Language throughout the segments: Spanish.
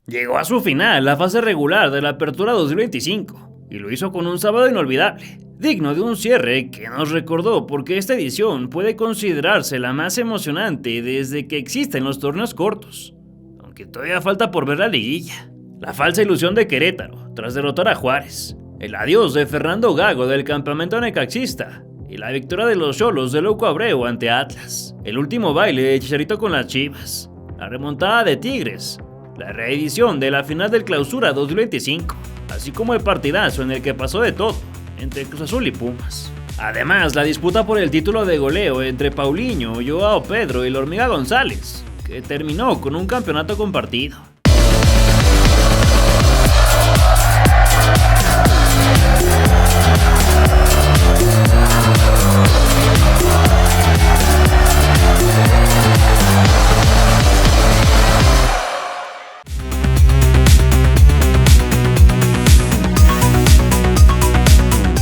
Llegó a su final la fase regular de la Apertura 2025 y lo hizo con un sábado inolvidable, digno de un cierre que nos recordó porque esta edición puede considerarse la más emocionante desde que existen los torneos cortos, aunque todavía falta por ver la liguilla. La falsa ilusión de Querétaro tras derrotar a Juárez, el adiós de Fernando Gago del campamento necaxista y la victoria de los Xolos de Loco Abreu ante Atlas, el último baile de Chicharito con las Chivas, la remontada de Tigres, la reedición de la final del Clausura 2025, así como el partidazo en el que pasó de todo entre Cruz Azul y Pumas. Además, la disputa por el título de goleo entre Paulinho, Joao Pedro y la Hormiga González, que terminó con un campeonato compartido.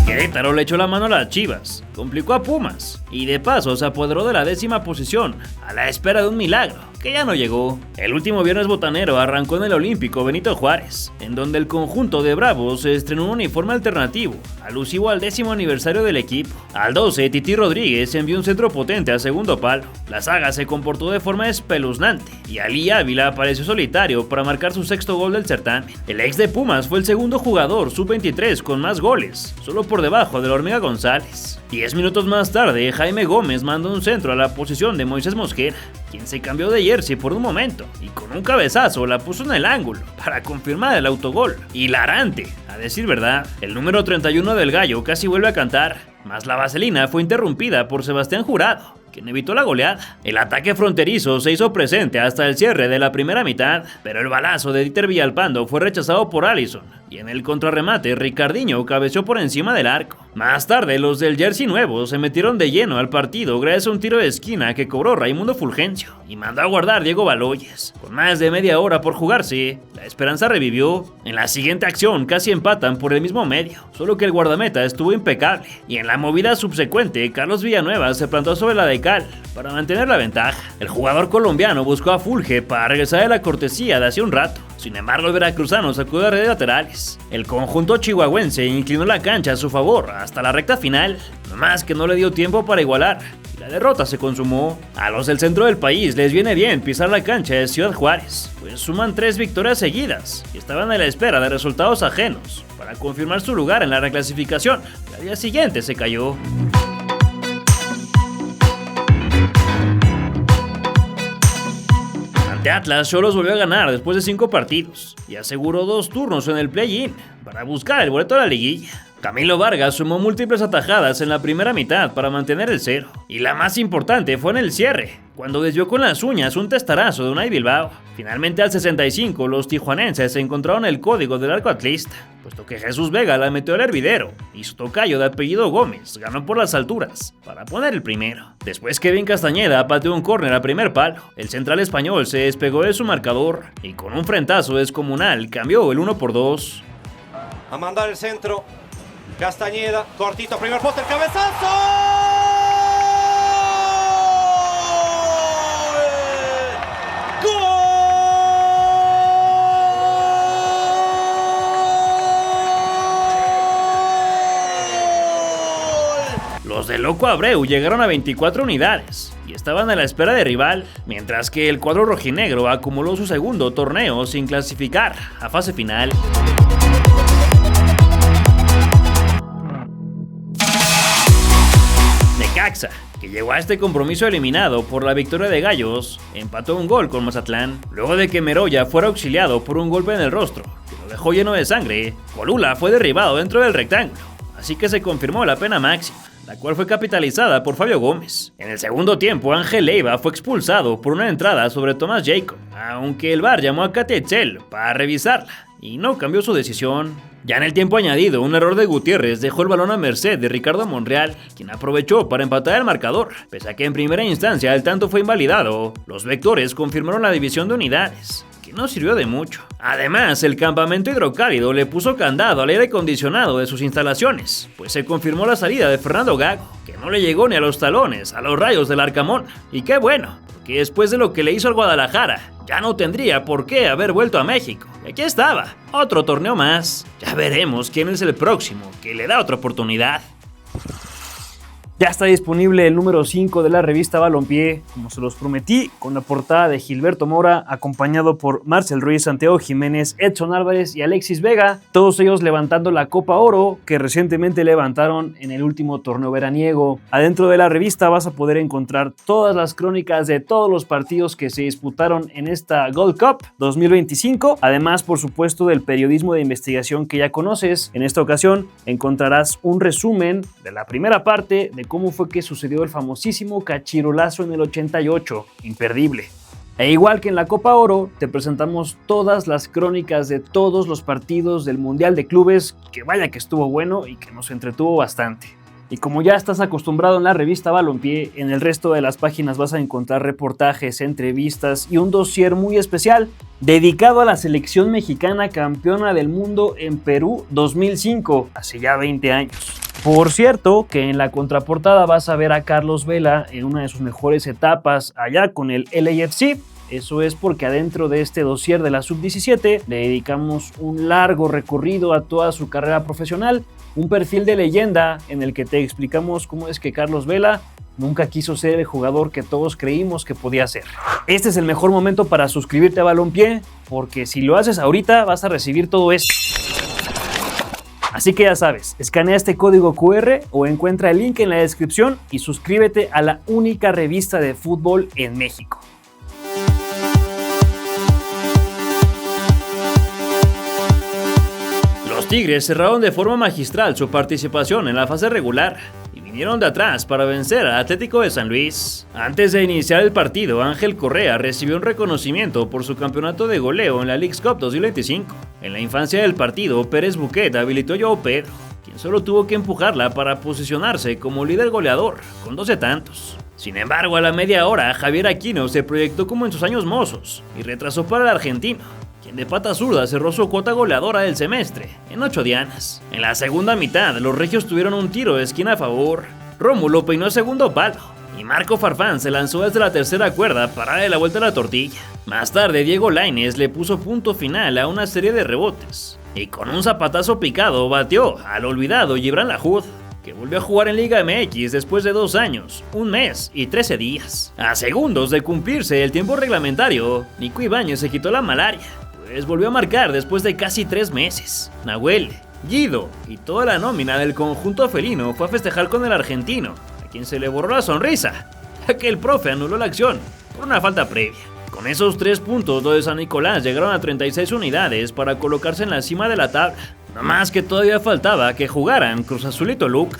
Querétaro le echó la mano a las Chivas, complicó a Pumas y de paso se apoderó de la 10ª posición, a la espera de un milagro, que ya no llegó. El último viernes botanero arrancó en el Olímpico Benito Juárez, en donde el conjunto de Bravos estrenó un uniforme alternativo, alusivo al 10º aniversario del equipo. Al 12, Titi Rodríguez envió un centro potente a segundo palo. La saga se comportó de forma espeluznante y Ali Ávila apareció solitario para marcar su 6º gol del certamen. El ex de Pumas fue el segundo jugador sub-23 con más goles, solo por debajo de la Hormiga González. 10 minutos más tarde, Jaime Gómez mandó un centro a la posición de Moisés Mosquera, quien se cambió de jersey por un momento y con un cabezazo la puso en el ángulo para confirmar el autogol. Hilarante, a decir verdad. El número 31 del Gallo casi vuelve a cantar, mas la vaselina fue interrumpida por Sebastián Jurado, quien evitó la goleada. El ataque fronterizo se hizo presente hasta el cierre de la primera mitad, pero el balazo de Dieter Villalpando fue rechazado por Alisson, y en el contrarremate Ricardinho cabeció por encima del arco. Más tarde, los del jersey nuevo se metieron de lleno al partido gracias a un tiro de esquina que cobró Raimundo Fulgencio y mandó a guardar Diego Baloyes. Con más de media hora por jugarse, la esperanza revivió. En la siguiente acción casi empatan por el mismo medio, solo que el guardameta estuvo impecable, y en la movida subsecuente Carlos Villanueva se plantó sobre la de Cal para mantener la ventaja. El jugador colombiano buscó a Fulge para regresar de la cortesía de hace un rato. Sin embargo, el veracruzano sacudió a redes laterales. El conjunto chihuahuense inclinó la cancha a su favor hasta la recta final, nomás que no le dio tiempo para igualar y la derrota se consumó. A los del centro del país les viene bien pisar la cancha de Ciudad Juárez, pues suman 3 victorias seguidas y estaban a la espera de resultados ajenos para confirmar su lugar en la reclasificación, que al día siguiente se cayó. Atlas Xolos volvió a ganar después de 5 partidos y aseguró 2 turnos en el play-in para buscar el boleto a la liguilla. Camilo Vargas sumó múltiples atajadas en la primera mitad para mantener el 0, y la más importante fue en el cierre, cuando desvió con las uñas un testarazo de Unai Bilbao. Finalmente al 65 los tijuanenses encontraron el código del arco atlista, puesto que Jesús Vega la metió al hervidero y su tocayo de apellido Gómez ganó por las alturas para poner el primero. Después Kevin Castañeda pateó un córner a primer palo, el central español se despegó de su marcador y con un frentazo descomunal cambió el 1 por 2. A mandar el centro, Castañeda, cortito, primer poste, el cabezazo. Los de Loco Abreu llegaron a 24 unidades y estaban a la espera de rival, mientras que el cuadro rojinegro acumuló su segundo torneo sin clasificar a fase final. Necaxa, que llegó a este compromiso eliminado por la victoria de Gallos, empató un gol con Mazatlán, luego de que Meroya fuera auxiliado por un golpe en el rostro, que lo dejó lleno de sangre. Colula fue derribado dentro del rectángulo, así que se confirmó la pena máxima, la cual fue capitalizada por Fabio Gómez. En el segundo tiempo, Ángel Leiva fue expulsado por una entrada sobre Tomás Jacob, aunque el VAR llamó a Katia Etzel para revisarla y no cambió su decisión. Ya en el tiempo añadido, un error de Gutiérrez dejó el balón a merced de Ricardo Monreal, quien aprovechó para empatar el marcador. Pese a que en primera instancia el tanto fue invalidado, los vectores confirmaron la división de unidades, que no sirvió de mucho. Además, el campamento hidrocálido le puso candado al aire acondicionado de sus instalaciones, pues se confirmó la salida de Fernando Gago, que no le llegó ni a los talones a los Rayos del Arcamón. Y qué bueno, que después de lo que le hizo al Guadalajara, ya no tendría por qué haber vuelto a México. Y aquí estaba, otro torneo más. Ya veremos quién es el próximo que le da otra oportunidad. Ya está disponible el número 5 de la revista Balompié, como se los prometí, con la portada de Gilberto Mora, acompañado por Marcel Ruiz, Santiago Jiménez, Edson Álvarez y Alexis Vega, todos ellos levantando la Copa Oro que recientemente levantaron en el último torneo veraniego. Adentro de la revista vas a poder encontrar todas las crónicas de todos los partidos que se disputaron en esta Gold Cup 2025, además por supuesto del periodismo de investigación que ya conoces. En esta ocasión encontrarás un resumen de la primera parte de cómo fue que sucedió el famosísimo cachirolazo en el 88, imperdible. E igual que en la Copa Oro, te presentamos todas las crónicas de todos los partidos del Mundial de Clubes, que vaya que estuvo bueno y que nos entretuvo bastante. Y como ya estás acostumbrado en la revista Balompié, en el resto de las páginas vas a encontrar reportajes, entrevistas y un dossier muy especial dedicado a la selección mexicana campeona del mundo en Perú 2005, hace ya 20 años. Por cierto, que en la contraportada vas a ver a Carlos Vela en una de sus mejores etapas allá con el LAFC. Eso es porque adentro de este dossier de la Sub-17 le dedicamos un largo recorrido a toda su carrera profesional, un perfil de leyenda en el que te explicamos cómo es que Carlos Vela nunca quiso ser el jugador que todos creímos que podía ser. Este es el mejor momento para suscribirte a Balompié, porque si lo haces ahorita vas a recibir todo esto. Así que ya sabes, escanea este código QR o encuentra el link en la descripción y suscríbete a la única revista de fútbol en México. Los Tigres cerraron de forma magistral su participación en la fase regular y vinieron de atrás para vencer al Atlético de San Luis. Antes de iniciar el partido, Ángel Correa recibió un reconocimiento por su campeonato de goleo en la Leagues Cup 2025. En la infancia del partido, Pérez Buquet habilitó a Joao Pedro, quien solo tuvo que empujarla para posicionarse como líder goleador, con 12 tantos. Sin embargo, a la media hora, Javier Aquino se proyectó como en sus años mozos y retrasó para el argentino, quien de pata zurda cerró su cuota goleadora del semestre, en 8 dianas. En la segunda mitad, los regios tuvieron un tiro de esquina a favor. Rómulo peinó el segundo palo, y Marco Farfán se lanzó desde la tercera cuerda para darle la vuelta a la tortilla. Más tarde, Diego Lainez le puso punto final a una serie de rebotes, y con un zapatazo picado batió al olvidado Gibran Lahoud, que volvió a jugar en Liga MX después de 2 años, 1 mes y 13 días. A segundos de cumplirse el tiempo reglamentario, Nico Ibáñez se quitó la malaria, pues volvió a marcar después de casi 3 meses. Nahuel, Guido y toda la nómina del conjunto felino fue a festejar con el argentino, a quien se le borró la sonrisa, ya que el profe anuló la acción por una falta previa. Con esos 3 puntos, los de San Nicolás llegaron a 36 unidades para colocarse en la cima de la tabla. No más que todavía faltaba que jugaran Cruz Azul y Toluca.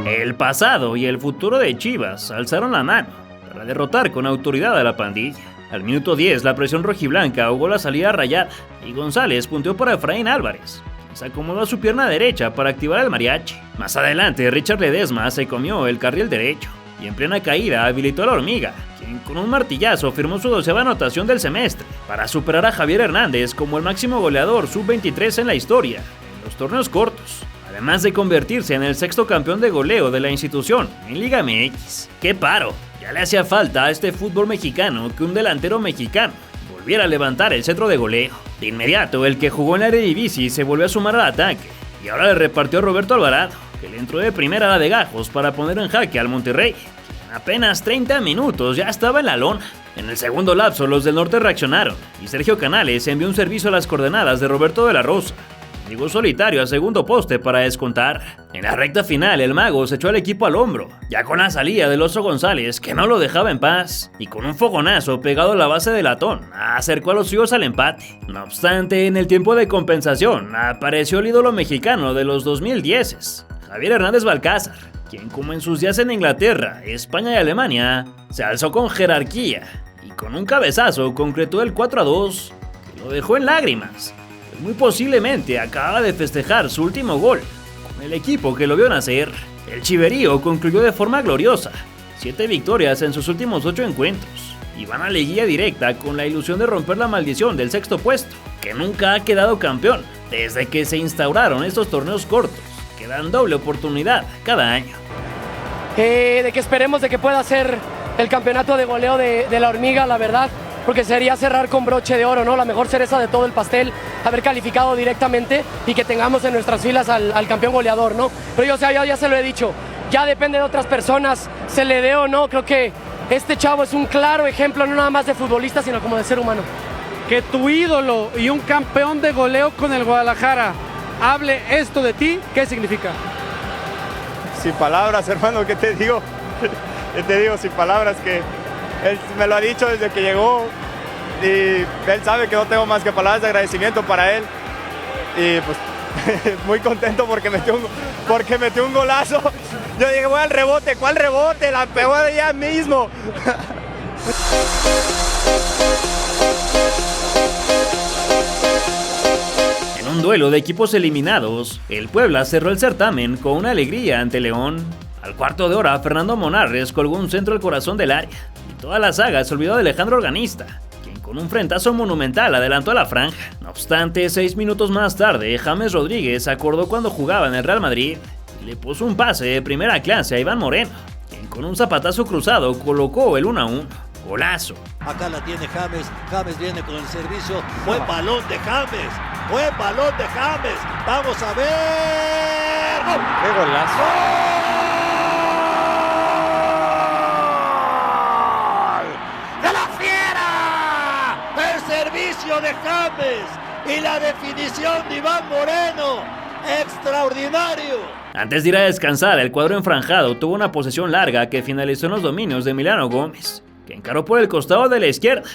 El pasado y el futuro de Chivas alzaron la mano para derrotar con autoridad a la pandilla. Al minuto 10, la presión rojiblanca ahogó la salida rayada y González punteó para Efraín Álvarez, quien se acomodó a su pierna derecha para activar el mariachi. Más adelante, Richard Ledesma se comió el carril derecho y en plena caída habilitó a la hormiga, quien con un martillazo firmó su 12ª anotación del semestre para superar a Javier Hernández como el máximo goleador sub-23 en la historia en los torneos cortos, además de convertirse en el 6º campeón de goleo de la institución en Liga MX. ¡Qué paro! Ya le hacía falta a este fútbol mexicano que un delantero mexicano volviera a levantar el cetro de goleo. De inmediato, el que jugó en la Eredivisie se volvió a sumar al ataque y ahora le repartió a Roberto Alvarado, que le entró de primera a la de gajos para poner en jaque al Monterrey, quien en apenas 30 minutos ya estaba en la lona. En el segundo lapso, los del norte reaccionaron y Sergio Canales envió un servicio a las coordenadas de Roberto de la Rosa. Llegó solitario a segundo poste para descontar. En la recta final, el mago se echó al equipo al hombro, ya con la salida del Oso González, que no lo dejaba en paz, y con un fogonazo pegado a la base del latón, acercó a los suyos al empate. No obstante, en el tiempo de compensación, apareció el ídolo mexicano de los 2010, Javier Hernández Balcázar, quien, como en sus días en Inglaterra, España y Alemania, se alzó con jerarquía, y con un cabezazo concretó el 4-2, que lo dejó en lágrimas. Muy posiblemente acaba de festejar su último gol con el equipo que lo vio nacer. El chiverío concluyó de forma gloriosa, 7 victorias en sus últimos 8 encuentros, y van a liguilla directa con la ilusión de romper la maldición del 6º puesto, que nunca ha quedado campeón desde que se instauraron estos torneos cortos que dan doble oportunidad cada año. De que esperemos de que pueda ser el campeonato de goleo de la Hormiga, la verdad, porque sería cerrar con broche de oro, ¿no? La mejor cereza de todo el pastel, haber calificado directamente y que tengamos en nuestras filas al campeón goleador, ¿no? Pero yo, o sea, ya se lo he dicho, ya depende de otras personas, se le dé o no. Creo que este chavo es un claro ejemplo, no nada más de futbolista, sino como de ser humano. Que tu ídolo y un campeón de goleo con el Guadalajara hable esto de ti, ¿qué significa? Sin palabras, hermano, ¿qué te digo? ¿Qué te digo? Sin palabras, que él me lo ha dicho desde que llegó y él sabe que no tengo más que palabras de agradecimiento para él. Y pues muy contento porque metió un golazo. Yo dije, voy al rebote, ¿cuál rebote? La pegó allá mismo. En un duelo de equipos eliminados, el Puebla cerró el certamen con una alegría ante León. Al cuarto de hora, Fernando Monarres colgó un centro al corazón del área y toda la saga se olvidó de Alejandro Organista, quien con un frentazo monumental adelantó a la franja. No obstante, 6 minutos más tarde, James Rodríguez acordó cuando jugaba en el Real Madrid y le puso un pase de primera clase a Iván Moreno, quien con un zapatazo cruzado colocó el 1-1. Golazo. Acá la tiene James, James viene con el servicio, buen balón de James, buen balón de James, vamos a ver. ¡Oh! ¡Qué golazo! ¡Gol de la fiera! El servicio de James y la definición de Iván Moreno, extraordinario. Antes de ir a descansar, el cuadro enfranjado tuvo una posesión larga que finalizó en los dominios de Emiliano Gómez, que encaró por el costado de la izquierda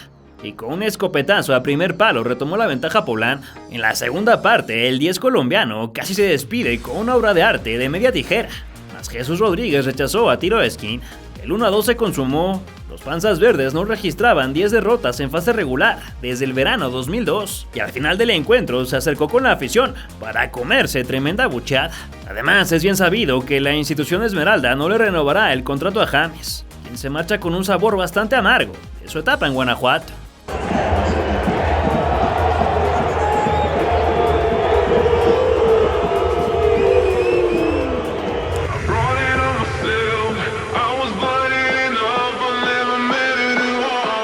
y con un escopetazo a primer palo retomó la ventaja poblana. En la segunda parte, el 10 colombiano casi se despide con una obra de arte de media tijera, mas Jesús Rodríguez rechazó a tiro de esquina. El 1-2 se consumó. Los panzas verdes no registraban 10 derrotas en fase regular desde el verano 2002 y al final del encuentro se acercó con la afición para comerse tremenda bucheada. Además, es bien sabido que la institución Esmeralda no le renovará el contrato a James, quien se marcha con un sabor bastante amargo de su etapa en Guanajuato.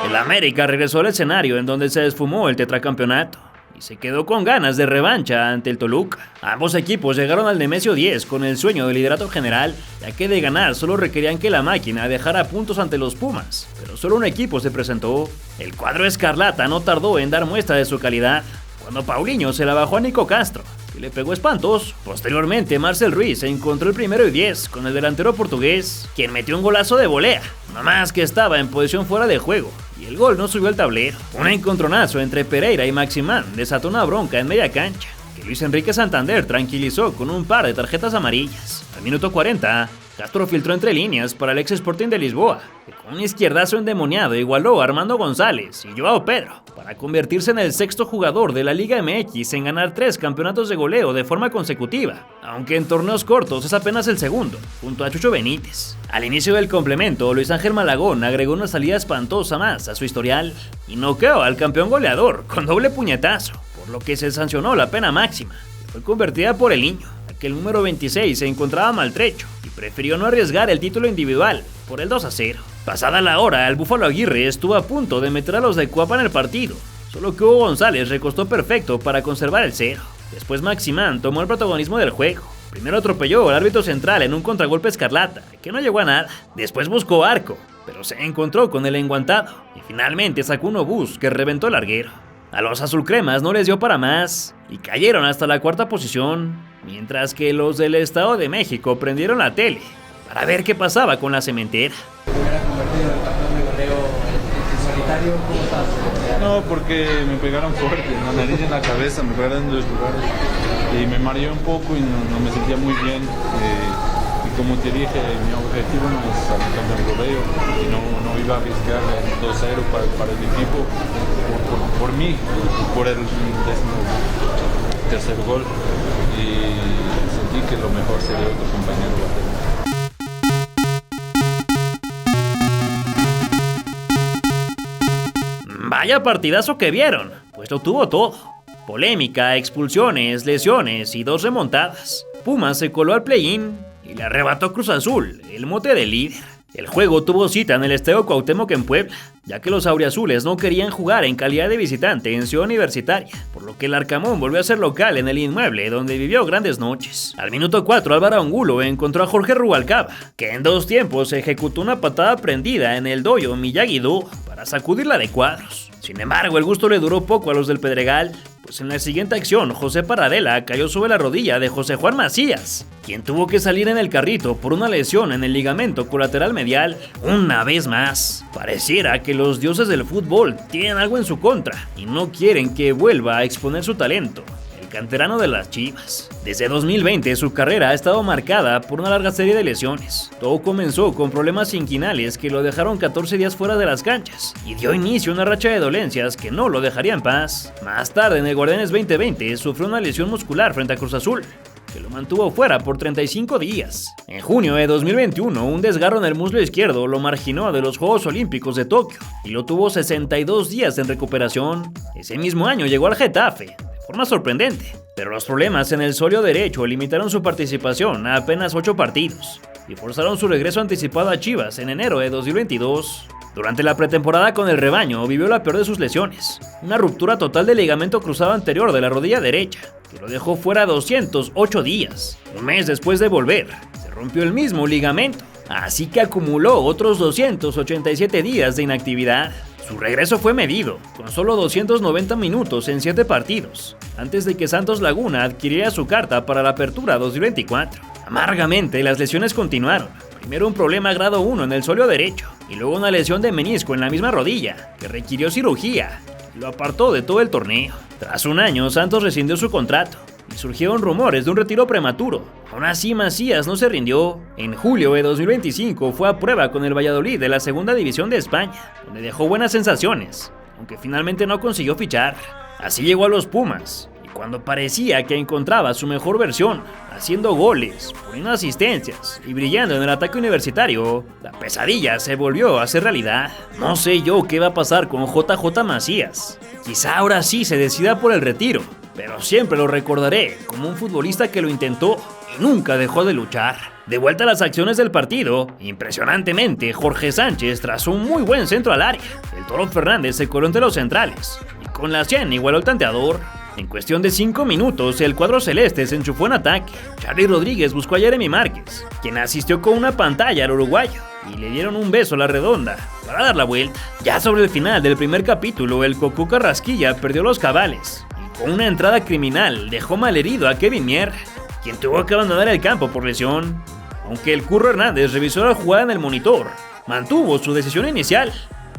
El América regresó al escenario en donde se esfumó el tetracampeonato y se quedó con ganas de revancha ante el Toluca. Ambos equipos llegaron al Nemesio 10 con el sueño del liderato general, ya que de ganar solo requerían que la máquina dejara puntos ante los Pumas, pero solo un equipo se presentó. El cuadro escarlata no tardó en dar muestra de su calidad, cuando Paulinho se la bajó a Nico Castro, que le pegó espantoso. Posteriormente, Marcel Ruiz se encontró el 1-10 con el delantero portugués, quien metió un golazo de volea, nomás que estaba en posición fuera de juego, y el gol no subió al tablero. Un encontronazo entre Pereira y Maximán desató una bronca en media cancha, que Luis Enrique Santander tranquilizó con un par de tarjetas amarillas. Al minuto 40, Castro filtró entre líneas para el ex Sporting de Lisboa, que con un izquierdazo endemoniado igualó a Armando González y Joao Pedro, para convertirse en el sexto jugador de la Liga MX en ganar 3 campeonatos de goleo de forma consecutiva, aunque en torneos cortos es apenas el segundo, junto a Chucho Benítez. Al inicio del complemento, Luis Ángel Malagón agregó una salida espantosa más a su historial y noqueó al campeón goleador con doble puñetazo, por lo que se sancionó la pena máxima, que fue convertida por el niño, que el número 26 se encontraba maltrecho y prefirió no arriesgar el título individual por el 2-0. Pasada la hora, el Búfalo Aguirre estuvo a punto de meter a los de Cuapa en el partido, solo que Hugo González recostó perfecto para conservar el 0. Después Maximán tomó el protagonismo del juego. Primero atropelló al árbitro central en un contragolpe escarlata, que no llegó a nada. Después buscó arco, pero se encontró con el enguantado y finalmente sacó un obús que reventó el larguero. A los azulcremas no les dio para más y cayeron hasta la cuarta posición, mientras que los del Estado de México prendieron la tele para ver qué pasaba con la cementera. ¿Hubiera convertido el campeón de goleo en solitario? ¿Cómo estás? No, porque me pegaron fuerte, en la nariz y en la cabeza, me pegaron en 2 lugares y me mareé un poco y no me sentía muy bien. Y como te dije, mi objetivo no es salir campeón de goleo y no iba a arriesgar el 2-0 para el equipo por mí, por el 13º gol, y sentí que lo mejor sería otro compañero bater. Vaya partidazo que vieron, pues lo tuvo todo. Polémica, expulsiones, lesiones y 2 remontadas. Pumas se coló al play-in y le arrebató a Cruz Azul el mote de líder. El juego tuvo cita en el Estadio Cuauhtémoc en Puebla, ya que los auriazules no querían jugar en calidad de visitante en Ciudad Universitaria, por lo que el Arcamón volvió a ser local en el inmueble donde vivió grandes noches. Al minuto 4, Álvaro Angulo encontró a Jorge Rubalcaba, que en 2 tiempos ejecutó una patada prendida en el doyo Miyagi-Do para sacudirla de cuadros. Sin embargo, el gusto le duró poco a los del Pedregal, pues en la siguiente acción, José Paradela cayó sobre la rodilla de José Juan Macías, quien tuvo que salir en el carrito por una lesión en el ligamento colateral medial. Una vez más, pareciera que los dioses del fútbol tienen algo en su contra y no quieren que vuelva a exponer su talento. El canterano de las Chivas. Desde 2020 su carrera ha estado marcada por una larga serie de lesiones. Todo comenzó con problemas inguinales que lo dejaron 14 días fuera de las canchas y dio inicio a una racha de dolencias que no lo dejaría en paz. Más tarde, en el Guardianes 2020, sufrió una lesión muscular frente a Cruz Azul, que lo mantuvo fuera por 35 días. En junio de 2021, un desgarro en el muslo izquierdo lo marginó de los Juegos Olímpicos de Tokio y lo tuvo 62 días en recuperación. Ese mismo año llegó al Getafe, de forma sorprendente, pero los problemas en el sóleo derecho limitaron su participación a apenas 8 partidos y forzaron su regreso anticipado a Chivas en enero de 2022. Durante la pretemporada con el rebaño vivió la peor de sus lesiones, una ruptura total del ligamento cruzado anterior de la rodilla derecha, que lo dejó fuera 208 días. Un mes después de volver, se rompió el mismo ligamento, así que acumuló otros 287 días de inactividad. Su regreso fue medido, con solo 290 minutos en 7 partidos, antes de que Santos Laguna adquiriera su carta para la apertura 2024. Amargamente, las lesiones continuaron. Primero un problema grado 1 en el sóleo derecho, y luego una lesión de menisco en la misma rodilla, que requirió cirugía y lo apartó de todo el torneo. Tras un año, Santos rescindió su contrato y surgieron rumores de un retiro prematuro. Aún así, Macías no se rindió. En julio de 2025 fue a prueba con el Valladolid de la Segunda División de España, donde dejó buenas sensaciones, aunque finalmente no consiguió fichar. Así llegó a los Pumas, y cuando parecía que encontraba su mejor versión, haciendo goles, poniendo asistencias y brillando en el ataque universitario, la pesadilla se volvió a hacer realidad. No sé yo qué va a pasar con JJ Macías. Quizá ahora sí se decida por el retiro, pero siempre lo recordaré como un futbolista que lo intentó y nunca dejó de luchar. De vuelta a las acciones del partido, impresionantemente, Jorge Sánchez trazó un muy buen centro al área. El Toro Fernández se coló entre los centrales y con la 100 igualó al tanteador. En cuestión de 5 minutos, el cuadro celeste se enchufó en ataque. Charly Rodríguez buscó a Jeremy Márquez, quien asistió con una pantalla al uruguayo, y le dieron un beso a la redonda para dar la vuelta. Ya sobre el final del primer capítulo, el Cocú Carrasquilla perdió los cabales y con una entrada criminal dejó malherido a Kevin Mier, quien tuvo que abandonar el campo por lesión. Aunque el Curro Hernández revisó la jugada en el monitor, mantuvo su decisión inicial,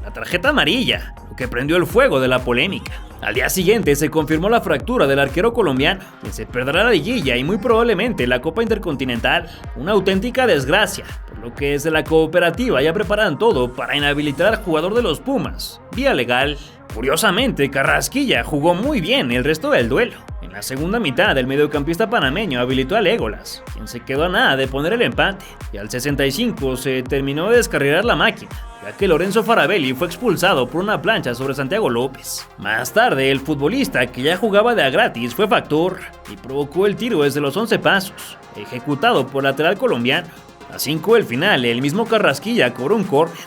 la tarjeta amarilla, lo que prendió el fuego de la polémica. Al día siguiente se confirmó la fractura del arquero colombiano, quien se perderá la liguilla y muy probablemente la Copa Intercontinental. Una auténtica desgracia, por lo que desde la cooperativa ya preparan todo para inhabilitar al jugador de los Pumas, vía legal. Curiosamente, Carrasquilla jugó muy bien el resto del duelo. En la segunda mitad, el mediocampista panameño habilitó a Legolas, quien se quedó a nada de poner el empate, y al 65 se terminó de descarrilar la máquina, ya que Lorenzo Farabelli fue expulsado por una plancha sobre Santiago López. Más tarde, el futbolista, que ya jugaba de a gratis, fue factor y provocó el tiro desde los 11 pasos, ejecutado por el lateral colombiano. A 5 del final, el mismo Carrasquilla cobró un córner,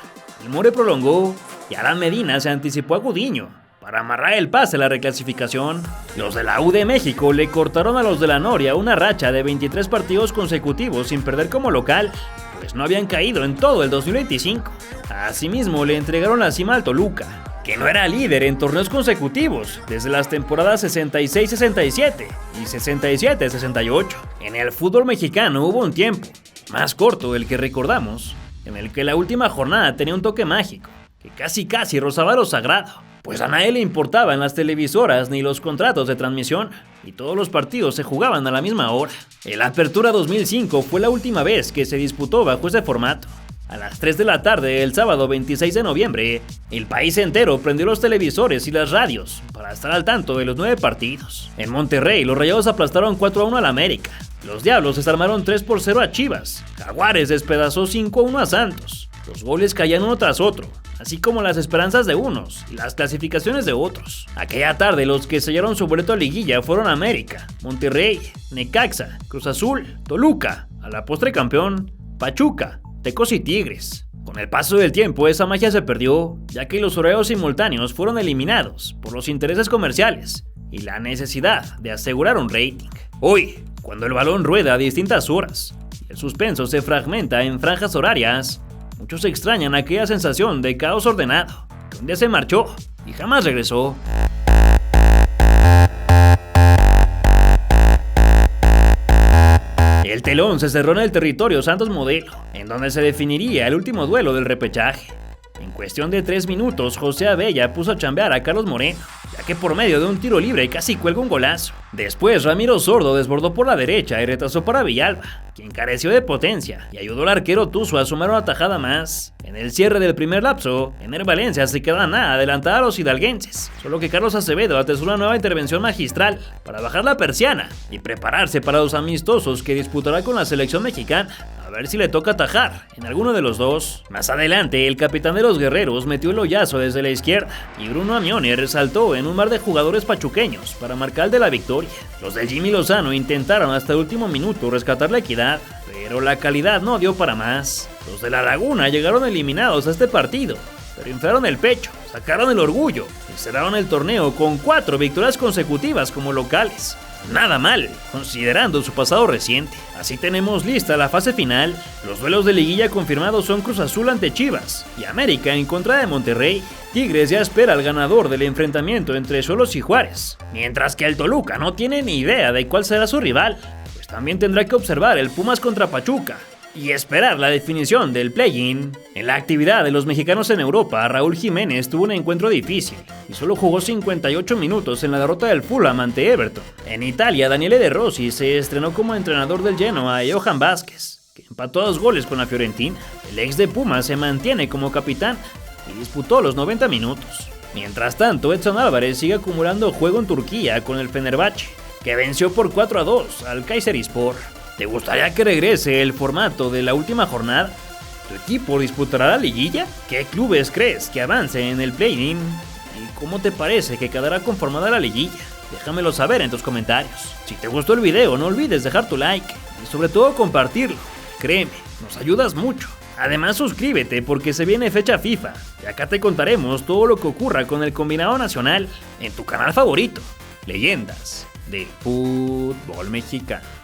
el More prolongó y Alan Medina se anticipó a Gudiño para amarrar el pase a la reclasificación. Los de la U de México le cortaron a los de la Noria una racha de 23 partidos consecutivos sin perder como local, pues no habían caído en todo el 2025. Asimismo, le entregaron la cima al Toluca, que no era líder en torneos consecutivos desde las temporadas 66-67 y 67-68. En el fútbol mexicano hubo un tiempo, más corto del que recordamos, en el que la última jornada tenía un toque mágico, que casi rozaba lo sagrado, pues a nadie le importaban las televisoras ni los contratos de transmisión, y todos los partidos se jugaban a la misma hora. El Apertura 2005 fue la última vez que se disputó bajo ese formato. A las 3 de la tarde el sábado 26 de noviembre, el país entero prendió los televisores y las radios para estar al tanto de los 9 partidos. En Monterrey, los Rayados aplastaron 4-1 al América. Los Diablos desarmaron 3-0 a Chivas. Jaguares despedazó 5-1 a Santos. Los goles caían uno tras otro, así como las esperanzas de unos y las clasificaciones de otros. Aquella tarde los que sellaron su boleto a liguilla fueron América, Monterrey, Necaxa, Cruz Azul, Toluca, a la postre campeón, Pachuca, Tecos y Tigres. Con el paso del tiempo esa magia se perdió, ya que los horarios simultáneos fueron eliminados por los intereses comerciales y la necesidad de asegurar un rating. Hoy, cuando el balón rueda a distintas horas y el suspenso se fragmenta en franjas horarias, muchos extrañan aquella sensación de caos ordenado, que un día se marchó y jamás regresó. El telón se cerró en el territorio Santos Modelo, en donde se definiría el último duelo del repechaje. En cuestión de 3 minutos, José Abella puso a chambear a Carlos Moreno, ya que por medio de un tiro libre casi cuelga un golazo. Después, Ramiro Sordo desbordó por la derecha y retrasó para Villalba, quien careció de potencia y ayudó al arquero Tuzo a sumar una tajada más. En el cierre del primer lapso, Ener Valencia se queda nada adelantada a los hidalguenses, solo que Carlos Acevedo atesoró una nueva intervención magistral para bajar la persiana y prepararse para los amistosos que disputará con la selección mexicana. A ver si le toca atajar en alguno de los dos. Más adelante, el capitán de los guerreros metió el hoyazo desde la izquierda y Bruno Amione resaltó en un mar de jugadores pachuqueños para marcar el de la victoria. Los del Jimmy Lozano intentaron hasta el último minuto rescatar la equidad, pero la calidad no dio para más. Los de la Laguna llegaron eliminados a este partido, pero inflaron el pecho, sacaron el orgullo y cerraron el torneo con 4 victorias consecutivas como locales. Nada mal, considerando su pasado reciente. Así tenemos lista la fase final. Los duelos de liguilla confirmados son Cruz Azul ante Chivas y América en contra de Monterrey. Tigres ya espera al ganador del enfrentamiento entre Xolos y Juárez, mientras que el Toluca no tiene ni idea de cuál será su rival, pues también tendrá que observar el Pumas contra Pachuca y esperar la definición del play-in. En la actividad de los mexicanos en Europa, Raúl Jiménez tuvo un encuentro difícil y solo jugó 58 minutos en la derrota del Fulham ante Everton. En Italia, Daniele De Rossi se estrenó como entrenador del Genoa y Johan Vázquez, que empató a 2 goles con la Fiorentina. El ex de Pumas se mantiene como capitán y disputó los 90 minutos. Mientras tanto, Edson Álvarez sigue acumulando juego en Turquía con el Fenerbahce, que venció por 4-2 al Kayserispor. ¿Te gustaría que regrese el formato de la última jornada? ¿Tu equipo disputará la liguilla? ¿Qué clubes crees que avancen en el play-in? ¿Y cómo te parece que quedará conformada la liguilla? Déjamelo saber en tus comentarios. Si te gustó el video, no olvides dejar tu like y sobre todo compartirlo. Créeme, nos ayudas mucho. Además, suscríbete porque se viene fecha FIFA y acá te contaremos todo lo que ocurra con el combinado nacional en tu canal favorito, Leyendas del Fútbol Mexicano.